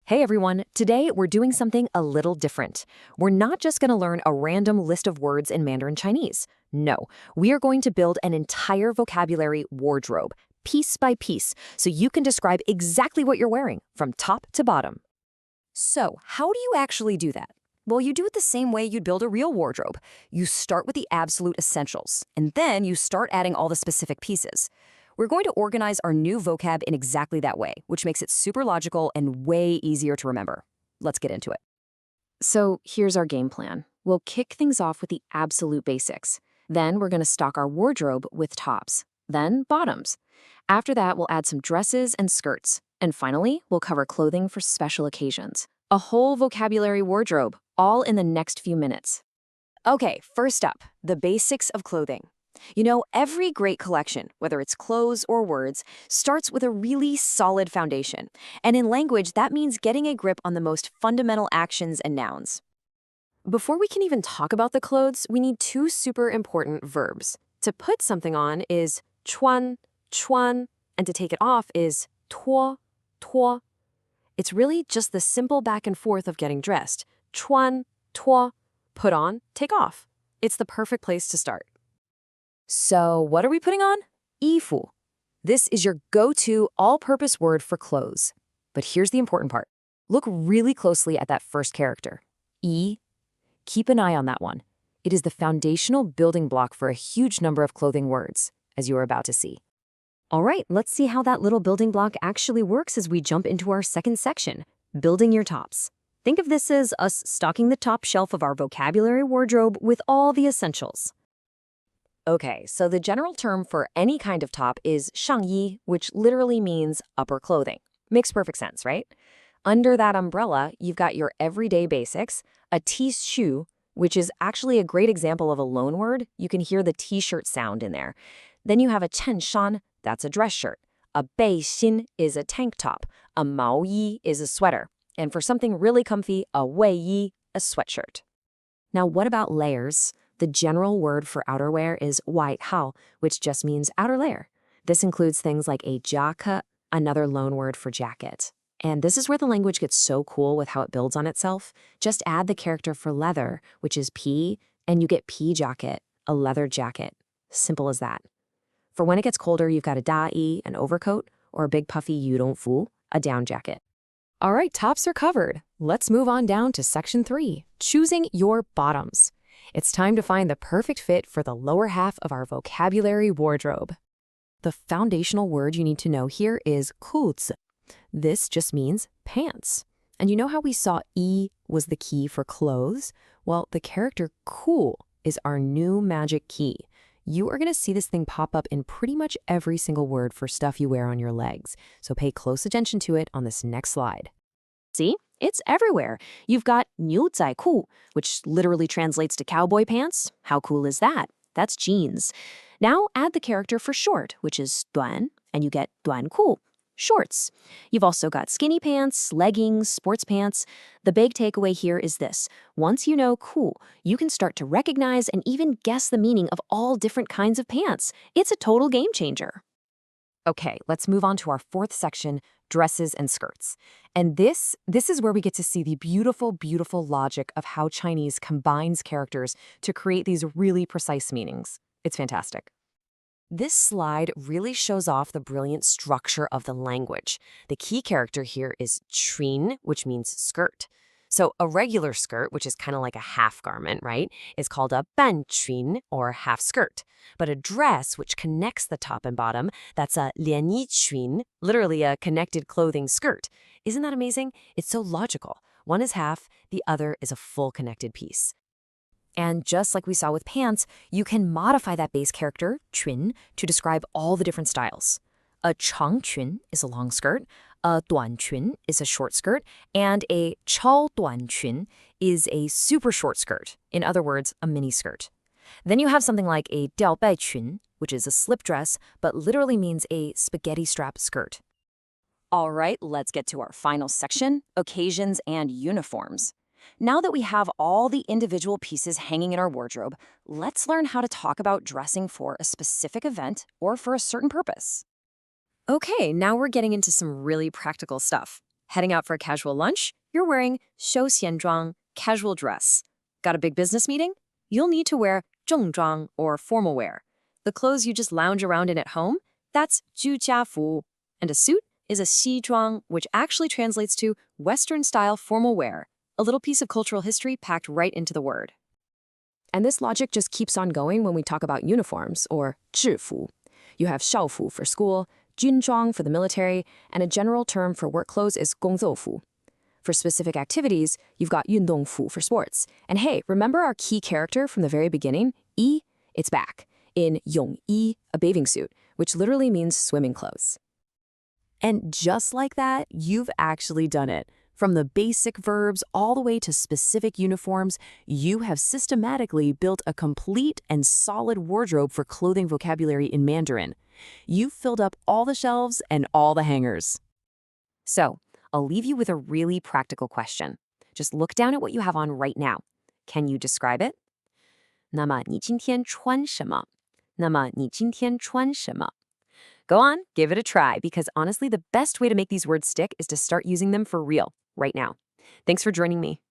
Hey everyone, today we're doing something a little different. We're not just going to learn a random list of words in Mandarin Chinese. No, we are going to build an entire vocabulary wardrobe, piece by piece, so you can describe exactly what you're wearing, from top to bottom. So, how do you actually do that? Well, you do it the same way you'd build a real wardrobe. You start with the absolute essentials, and then you start adding all the specific pieces. We're going to organize our new vocab in exactly that way, which makes it super logical and way easier to remember. Let's get into it. So here's our game plan. We'll kick things off with the absolute basics. Then we're going to stock our wardrobe with tops, then bottoms. After that, we'll add some dresses and skirts. And finally, we'll cover clothing for special occasions. A whole vocabulary wardrobe, all in the next few minutes. Okay, first up, the basics of clothing. You know, every great collection, whether it's clothes or words, starts with a really solid foundation. And in language, that means getting a grip on the most fundamental actions and nouns. Before we can even talk about the clothes, we need two super important verbs. To put something on is chuān, and to take it off is tuò. It's really just the simple back and forth of getting dressed. Chuān, tuò, put on, take off. It's the perfect place to start. So what are we putting on? Yīfú. This is your go-to all-purpose word for clothes. But here's the important part. Look really closely at that first character, yi. Keep an eye on that one. It is the foundational building block for a huge number of clothing words, as you are about to see. All right, let's see how that little building block actually works as we jump into our second section, building your tops. Think of this as us stocking the top shelf of our vocabulary wardrobe with all the essentials. Okay, so the general term for any kind of top is shangyi, which literally means upper clothing. Makes perfect sense, right? Under that umbrella, you've got your everyday basics, a tissue, which is actually a great example of a loan word. You can hear the t-shirt sound in there. Then you have a chènshān, that's a dress shirt. A beixin is a tank top. A maoyi is a sweater. And for something really comfy, a weiyi, a sweatshirt. Now, what about layers? The general word for outerwear is wàitào, which just means outer layer. This includes things like a jiákè, another loan word for jacket. And this is where the language gets so cool with how it builds on itself. Just add the character for leather, which is p, and you get p-jiákè, a leather jacket. Simple as that. For when it gets colder, you've got a da'i, an overcoat, or a big puffy yùndòngfú, a down jacket. All right, tops are covered. Let's move on down to section 3, choosing your bottoms. It's time to find the perfect fit for the lower half of our vocabulary wardrobe. The foundational word you need to know here is kùzi. This just means pants. And you know how we saw E was the key for clothes? Well, the character kù is our new magic key. You are going to see this thing pop up in pretty much every single word for stuff you wear on your legs. So pay close attention to it on this next slide. See? It's everywhere. You've got zhìfú, which literally translates to cowboy pants. How cool is that? That's jeans. Now add the character for short, which is duǎn, and you get duǎnkù, shorts. You've also got skinny pants, leggings, sports pants. The big takeaway here is this. Once you know kù, you can start to recognize and even guess the meaning of all different kinds of pants. It's a total game changer. Okay, let's move on to our fourth section, dresses and skirts. And this is where we get to see the beautiful, beautiful logic of how Chinese combines characters to create these really precise meanings. It's fantastic. This slide really shows off the brilliant structure of the language. The key character here is chuān, which means skirt. So a regular skirt, which is kind of like a half garment, right, is called a banchuān, or half skirt. But a dress, which connects the top and bottom, that's a liānyichuān, literally a connected clothing skirt. Isn't that amazing? It's so logical. One is half, the other is a full connected piece. And just like we saw with pants, you can modify that base character, chuān, to describe all the different styles. A changchuān is a long skirt, a duǎnchuān is a short skirt, and a chaoduǎnchuān is a super short skirt, in other words, a mini skirt. Then you have something like a diaobaíchuān, which is a slip dress, but literally means a spaghetti strap skirt. All right, let's get to our final section, occasions and uniforms. Now that we have all the individual pieces hanging in our wardrobe, let's learn how to talk about dressing for a specific event or for a certain purpose. Okay, now we're getting into some really practical stuff. Heading out for a casual lunch? You're wearing 休闲装, casual dress. Got a big business meeting? You'll need to wear 正装 or formal wear. The clothes you just lounge around in at home? That's 居家服. And a suit is a 西装, which actually translates to Western-style formal wear, a little piece of cultural history packed right into the word. And this logic just keeps on going when we talk about uniforms, or 制服. You have 校服 for school, 军装 for the military, and a general term for work clothes is 工作服. For specific activities, you've got 运动服 for sports. And hey, remember our key character from the very beginning? Yi? It's back. In 泳衣, a bathing suit, which literally means swimming clothes. And just like that, you've actually done it. From the basic verbs all the way to specific uniforms, you have systematically built a complete and solid wardrobe for clothing vocabulary in Mandarin. You've filled up all the shelves and all the hangers. So, I'll leave you with a really practical question. Just look down at what you have on right now. Can you describe it? 那么你今天穿什么? 那么你今天穿什么? Go on, give it a try, because honestly, the best way to make these words stick is to start using them for real, right now. Thanks for joining me.